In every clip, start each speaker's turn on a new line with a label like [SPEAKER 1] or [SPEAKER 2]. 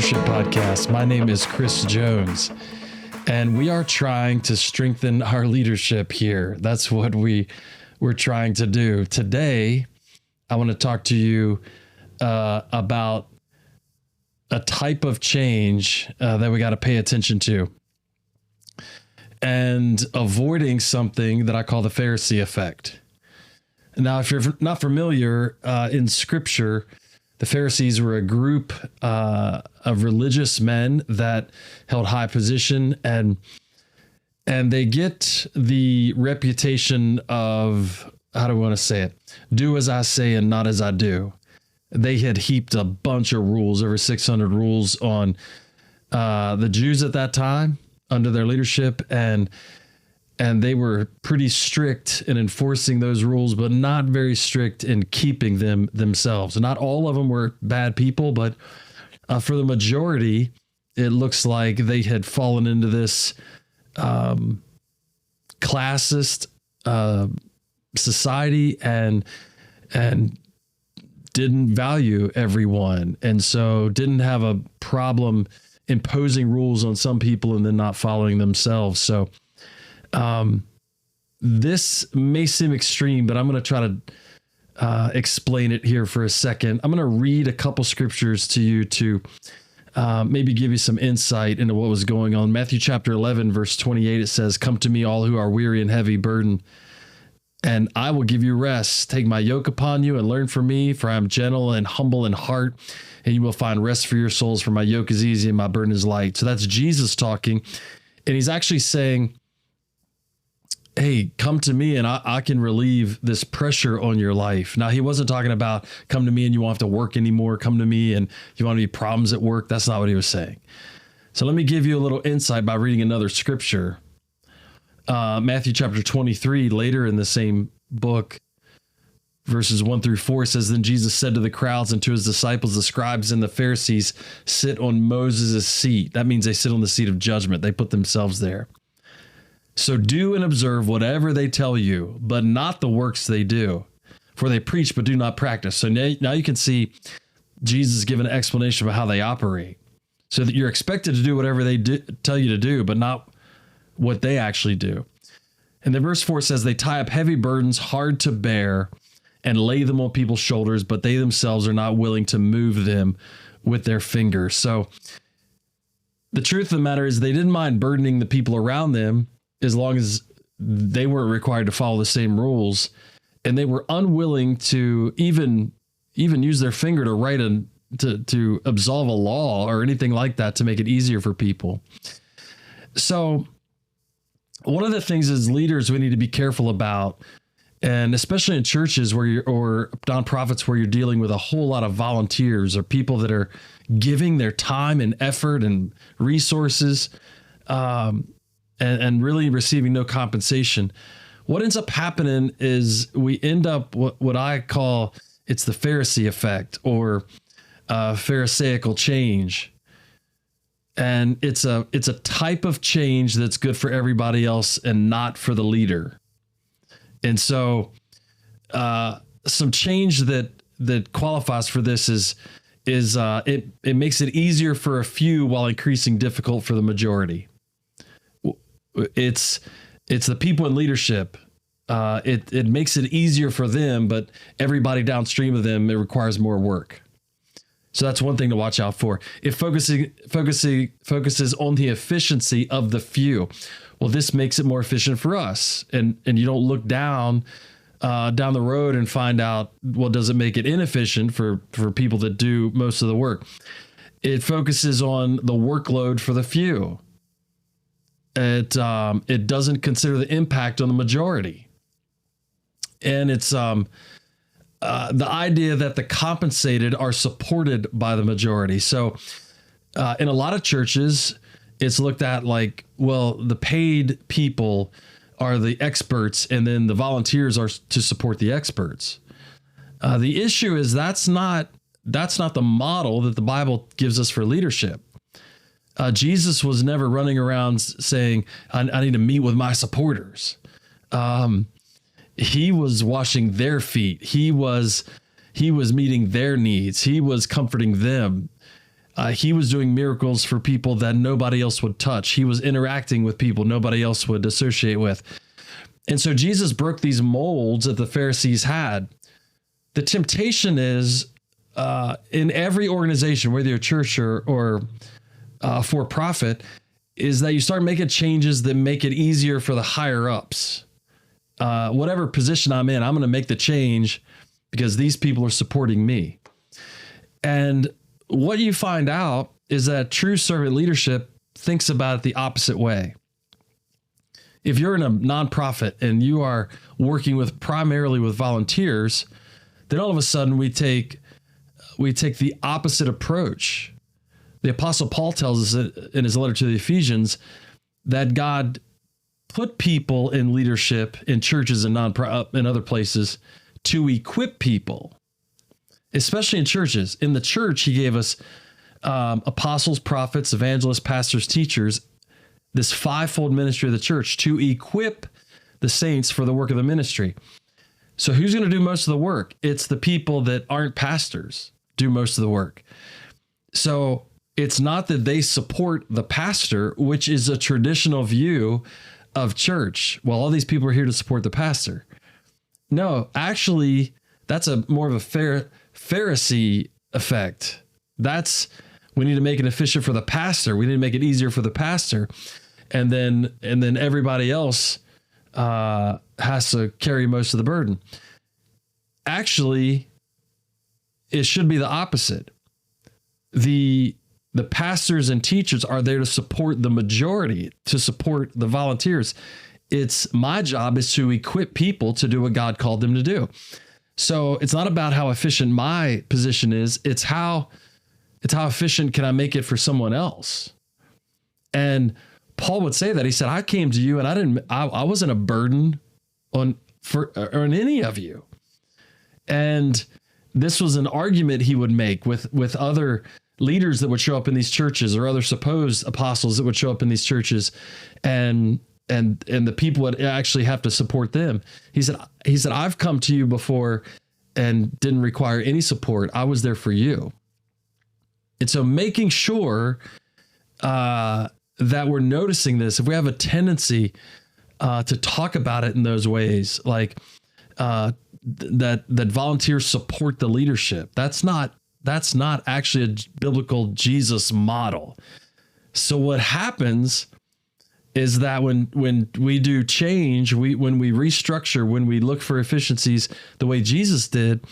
[SPEAKER 1] Leadership Podcast. My name is Chris Jones, and we are trying to strengthen our leadership here. That's what we're trying to do. Today, I want to talk to you about a type of change that we got to pay attention to, and avoiding something that I call the Pharisee Effect. Now, if you're not familiar, in Scripture, the Pharisees were a group of religious men that held high position, and they get the reputation of, how do I want to say it? Do as I say and not as I do. They had heaped a bunch of rules, over 600 rules, on the Jews at that time under their leadership, and they were pretty strict in enforcing those rules, but not very strict in keeping them themselves. Not all of them were bad people, but for the majority, it looks like they had fallen into this classist society and didn't value everyone, and so didn't have a problem imposing rules on some people and then not following themselves. So this may seem extreme, but I'm going to try to explain it here for a second. I'm going to read a couple scriptures to you to maybe give you some insight into what was going on. Matthew chapter 11, verse 28, it says, "Come to me, all who are weary and heavy burden, and I will give you rest. Take my yoke upon you and learn from me, for I am gentle and humble in heart, and you will find rest for your souls, for my yoke is easy and my burden is light." So that's Jesus talking. And he's actually saying, hey, come to me and I can relieve this pressure on your life. Now, he wasn't talking about come to me and you won't have to work anymore. Come to me and you won't have any problems at work. That's not what he was saying. So let me give you a little insight by reading another scripture. Matthew chapter 23, later in the same book, verses 1-4 says, "Then Jesus said to the crowds and to his disciples, the scribes and the Pharisees sit on Moses' seat." That means they sit on the seat of judgment. They put themselves there. "So do and observe whatever they tell you, but not the works they do. For they preach, but do not practice." So now you can see Jesus giving an explanation of how they operate. So that you're expected to do whatever they tell you to do, but not what they actually do. And then verse 4 says, "They tie up heavy burdens hard to bear and lay them on people's shoulders, but they themselves are not willing to move them with their fingers." So the truth of the matter is they didn't mind burdening the people around them as long as they weren't required to follow the same rules. And they were unwilling to even use their finger to write to absolve a law or anything like that to make it easier for people. So one of the things as leaders we need to be careful about, and especially in churches or nonprofits where you're dealing with a whole lot of volunteers or people that are giving their time and effort and resources, and really receiving no compensation. What ends up happening is we end up what I call, it's the Pharisee effect, or Pharisaical change. And it's a type of change that's good for everybody else and not for the leader. And so some change that qualifies for this is it makes it easier for a few while increasing difficult for the majority. It's the people in leadership. It makes it easier for them, but everybody downstream of them, it requires more work. So that's one thing to watch out for. It focuses on the efficiency of the few. Well, this makes it more efficient for us, and you don't look down the road and find out, well, does it make it inefficient for people that do most of the work? It focuses on the workload for the few. It doesn't consider the impact on the majority. And it's the idea that the compensated are supported by the majority. So in a lot of churches, it's looked at like, well, the paid people are the experts and then the volunteers are to support the experts. The issue is that's not the model that the Bible gives us for leadership. Jesus was never running around saying, I need to meet with my supporters. He was washing their feet. He was meeting their needs. He was comforting them. He was doing miracles for people that nobody else would touch. He was interacting with people nobody else would associate with. And so Jesus broke these molds that the Pharisees had. The temptation is in every organization, whether you're a church or for profit, is that you start making changes that make it easier for the higher ups. Whatever position I'm in, I'm going to make the change because these people are supporting me. And what you find out is that true servant leadership thinks about it the opposite way. If you're in a nonprofit and you are working primarily with volunteers, then all of a sudden we take the opposite approach. The Apostle Paul tells us in his letter to the Ephesians that God put people in leadership in churches and in other places to equip people. Especially in churches. In the church, he gave us apostles, prophets, evangelists, pastors, teachers, this fivefold ministry of the church to equip the saints for the work of the ministry. So who's going to do most of the work? It's the people that aren't pastors do most of the work. So it's not that they support the pastor, which is a traditional view of church. Well, all these people are here to support the pastor. No, actually, that's more of a Pharisee effect. We need to make it efficient for the pastor. We need to make it easier for the pastor. And then everybody else has to carry most of the burden. Actually, it should be the opposite. The pastors and teachers are there to support the majority, to support the volunteers. It's my job is to equip people to do what God called them to do. So it's not about how efficient my position is. It's how efficient can I make it for someone else? And Paul would say that. He said, I came to you and I wasn't a burden on any of you. And this was an argument he would make with other leaders that would show up in these churches or other supposed apostles that would show up in these churches, and the people would actually have to support them. He said, I've come to you before and didn't require any support. I was there for you. And so making sure that we're noticing this, if we have a tendency to talk about it in those ways, like that volunteers support the leadership, that's not actually a biblical Jesus model. So what happens is that when we do change, when we restructure, when we look for efficiencies the way Jesus did,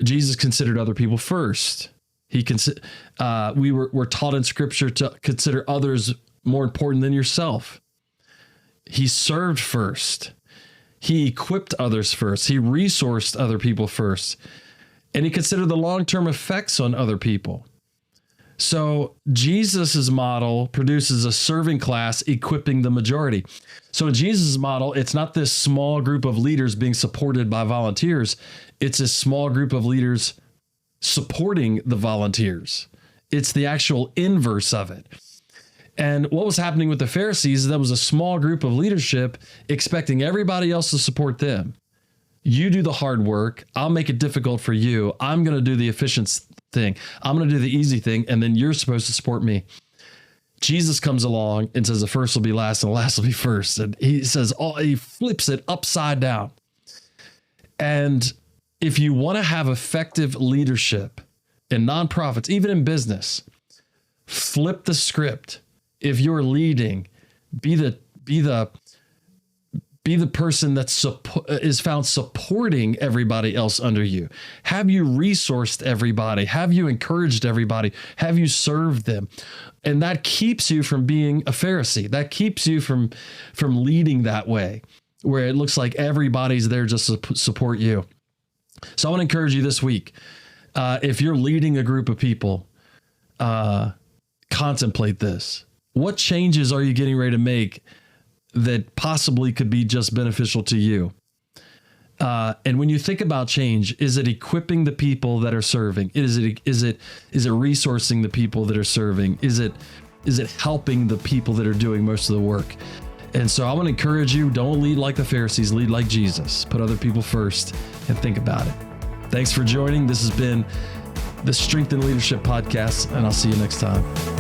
[SPEAKER 1] Jesus considered other people first. We're taught in Scripture to consider others more important than yourself. He served first. He equipped others first. He resourced other people first. And he considered the long-term effects on other people. So Jesus's model produces a serving class equipping the majority. So in Jesus' model, it's not this small group of leaders being supported by volunteers. It's a small group of leaders supporting the volunteers. It's the actual inverse of it. And what was happening with the Pharisees, that was a small group of leadership expecting everybody else to support them. You do the hard work. I'll make it difficult for you. I'm going to do the efficient thing. I'm going to do the easy thing. And then you're supposed to support me. Jesus comes along and says the first will be last and the last will be first. And he says, he flips it upside down. And if you want to have effective leadership in nonprofits, even in business, flip the script. If you're leading, be the person that is found supporting everybody else under you. Have you resourced everybody? Have you encouraged everybody? Have you served them? And that keeps you from being a Pharisee. That keeps you from leading that way, where it looks like everybody's there just to support you. So I want to encourage you this week. If you're leading a group of people, contemplate this. What changes are you getting ready to make that possibly could be just beneficial to you? And when you think about change, is it equipping the people that are serving? Is it resourcing the people that are serving? Is it helping the people that are doing most of the work? And so I want to encourage you, don't lead like the Pharisees, lead like Jesus. Put other people first and think about it. Thanks for joining. This has been the Strength and Leadership podcast, and I'll see you next time.